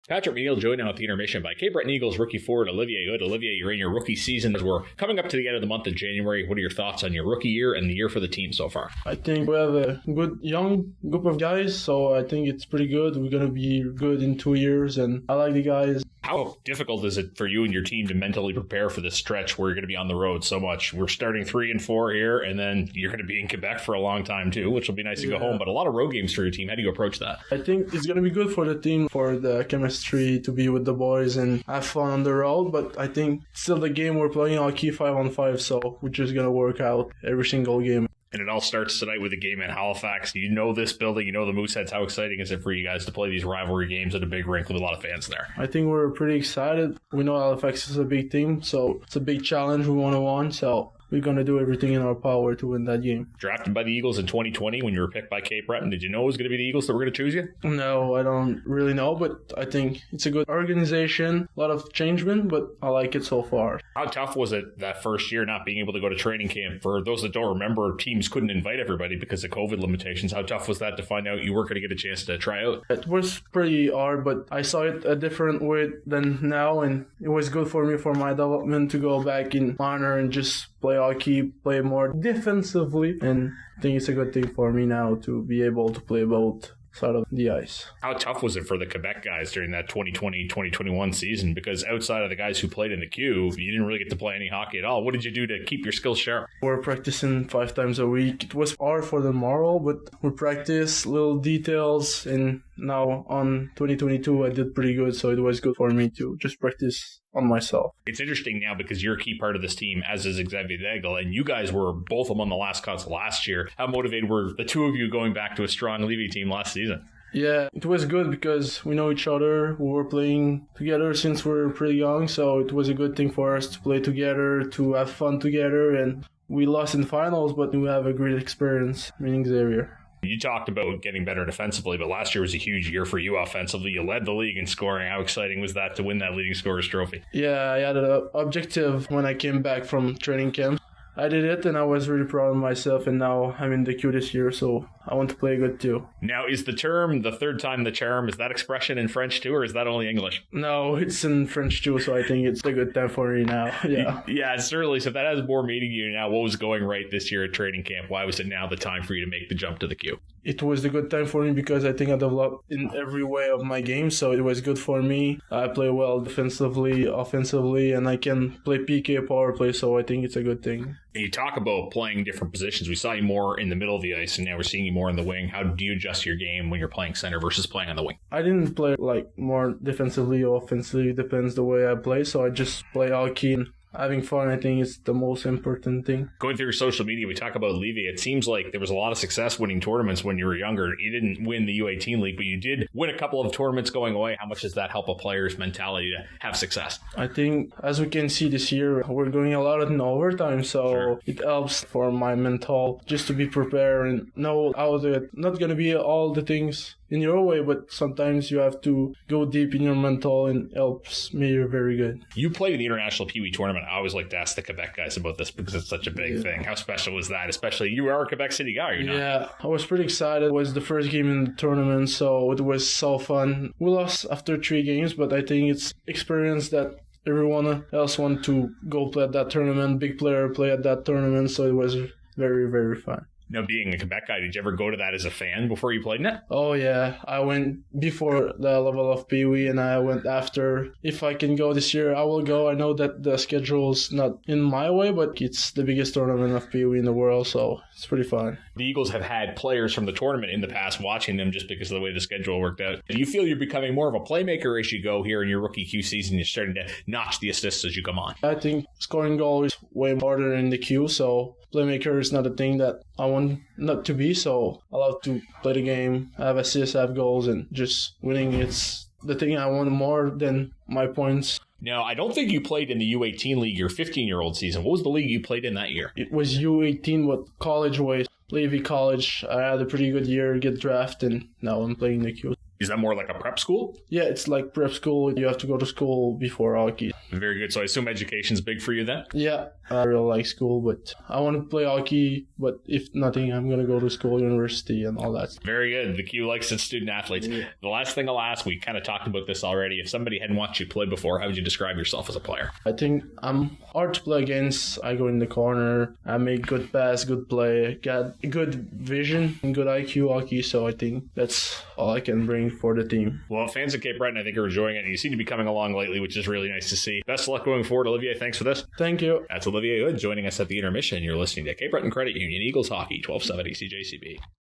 Patrick McNeil joined out at the intermission by Cape Breton Eagles rookie forward Olivier Houde. Olivier, you're in your rookie season as we're coming up to the end of the month of January. What are your thoughts on your rookie year and the year for the team so far? I think we have a good young group of guys, so I think it's pretty good. We're going to be good in 2 years, and I like the guys. How difficult is it for you and your team to mentally prepare for this stretch where you're going to be on the road so much? We're starting 3-4 here, and then you're going to be in Quebec for a long time too, which will be nice to go home, but a lot of road games for your team. How do you approach that? I think it's going to be good for the team, for the chemistry, to be with the boys and have fun on the road, but I think still the game we're playing hockey 5-on-5, so we're just going to work out every single game. And it all starts tonight with a game in Halifax. You know this building, you know the Mooseheads. How exciting is it for you guys to play these rivalry games at a big rink with a lot of fans there? I think we're pretty excited. We know Halifax is a big team, so it's a big challenge we want to win, so we're going to do everything in our power to win that game. Drafted by the Eagles in 2020 when you were picked by Cape Breton, did you know it was going to be the Eagles that were going to choose you? No, I don't really know, but I think it's a good organization. A lot of changement, but I like it so far. How tough was it that first year not being able to go to training camp? For those that don't remember, teams couldn't invite everybody because of COVID limitations. How tough was that to find out you weren't going to get a chance to try out? It was pretty hard, but I saw it a different way than now, and it was good for me for my development to go back in minor and just play hockey, play more defensively, and I think it's a good thing for me now to be able to play both sides of the ice. How tough was it for the Quebec guys during that 2020-2021 season? Because outside of the guys who played in the queue, you didn't really get to play any hockey at all. What did you do to keep your skills sharp? We're practicing 5 times a week. It was hard for the morale, but we practice little details, and now on 2022 I did pretty good, so it was good for me to just practice on myself. It's interesting now because you're a key part of this team, as is Xavier Daigle, and you guys were both among the last cuts last year. How motivated were the two of you going back to a strong Levy team last season? Yeah, it was good because we know each other. We were playing together since we were pretty young, so it was a good thing for us to play together, to have fun together, and we lost in finals, but we have a great experience, meaning Xavier. You talked about getting better defensively, but last year was a huge year for you offensively. You led the league in scoring. How exciting was that to win that leading scorers trophy? Yeah, I had an objective when I came back from training camp. I did it, and I was really proud of myself, and now I'm in the queue this year, so I want to play good too. Now, is the term, the third time the charm, is that expression in French too, or is that only English? No, it's in French too, so I think it's a good time for me now. Yeah. Yeah, certainly. So that has more meaning to you now. What was going right this year at training camp? Why was it now the time for you to make the jump to the queue? It was a good time for me because I think I developed in every way of my game, so it was good for me. I play well defensively, offensively, and I can play PK power play, so I think it's a good thing. And you talk about playing different positions. We saw you more in the middle of the ice, and now we're seeing you more in the wing. How do you adjust your game when you're playing center versus playing on the wing? I didn't play like more defensively or offensively. It depends the way I play, so I just play hockey and having fun. I think is the most important thing. Going through your social media, we talk about Levy. It seems like there was a lot of success winning tournaments when you were younger. You didn't win the U18 league, but you did win a couple of tournaments going away. How much does that help a player's mentality to have success? I think, as we can see this year, we're going a lot in overtime, so It helps for my mental just to be prepared and know how to not going to be all the things in your way, but sometimes you have to go deep in your mental, and helps me very good. You played in the International Pee Wee tournament. I always like to ask the Quebec guys about this because it's such a big thing. How special was that? Especially, you are a Quebec City guy, are you not? Yeah, I was pretty excited. It was the first game in the tournament, so it was so fun. We lost after 3 games, but I think it's experience that everyone else want to go play at that tournament. Big player play at that tournament, so it was very, very fun. Now, being a Quebec guy, did you ever go to that as a fan before you played in it? Oh, yeah. I went before the level of Pee Wee, and I went after. If I can go this year, I will go. I know that the schedule's not in my way, but it's the biggest tournament of Pee Wee in the world, so it's pretty fun. The Eagles have had players from the tournament in the past watching them just because of the way the schedule worked out. Do you feel you're becoming more of a playmaker as you go here in your rookie Q season? You're starting to notch the assists as you come on. I think scoring goal is way harder in the Q, so playmaker is not a thing that I want not to be, so I love to play the game, have assists, have goals, and just winning. It's the thing I want more than my points. Now, I don't think you played in the U18 league your 15-year-old season. What was the league you played in that year? It was U18, but college-wise. Levy College, I had a pretty good year, get drafted, and now I'm playing the Q. Is that more like a prep school? Yeah, it's like prep school. You have to go to school before hockey. Very good. So I assume education's big for you then? Yeah, I really like school, but I want to play hockey. But if nothing, I'm going to go to school, university, and all that. Very good. The Q likes its student athletes. Yeah. The last thing I'll ask, we kind of talked about this already. If somebody hadn't watched you play before, how would you describe yourself as a player? I think I'm hard to play against. I go in the corner. I make good pass, good play, got good vision, and good IQ hockey. So I think that's all I can bring for the team. Well, fans of Cape Breton, I think, are enjoying it. And you seem to be coming along lately, which is really nice to see. Best of luck going forward. Olivier, thanks for this. Thank you. That's Olivier Houde joining us at the intermission. You're listening to Cape Breton Credit Union Eagles Hockey, 1270 CJCB.